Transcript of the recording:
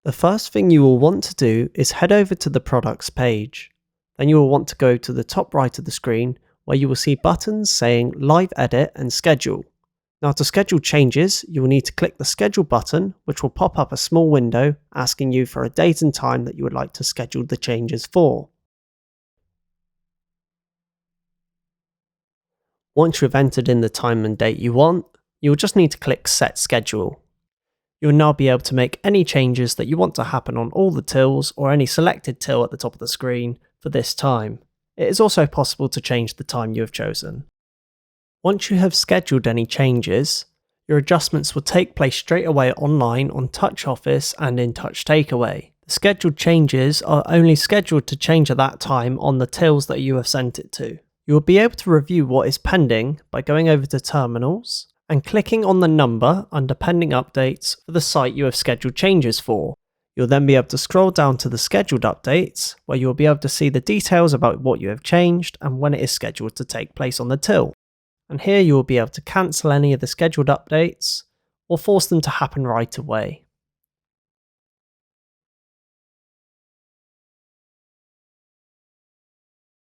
The first thing you will want to do is head over to the products page. Then you will want to go to the top right of the screen where you will see buttons saying Live Edit and Schedule. Now to schedule changes, you will need to click the Schedule button, which will pop up a small window asking you for a date and time that you would like to schedule the changes for. Once you have entered in the time and date you want, you will just need to click Set Schedule. You will now be able to make any changes that you want to happen on all the tills or any selected till at the top of the screen for this time. It is also possible to change the time you have chosen. Once you have scheduled any changes, your adjustments will take place straight away online on TouchOffice and in Touch Takeaway. The scheduled changes are only scheduled to change at that time on the tills that you have sent it to. You will be able to review what is pending by going over to Terminals and clicking on the number under Pending Updates for the site you have scheduled changes for. You'll then be able to scroll down to the Scheduled Updates, where you will be able to see the details about what you have changed and when it is scheduled to take place on the till. And here you will be able to cancel any of the scheduled updates or force them to happen right away.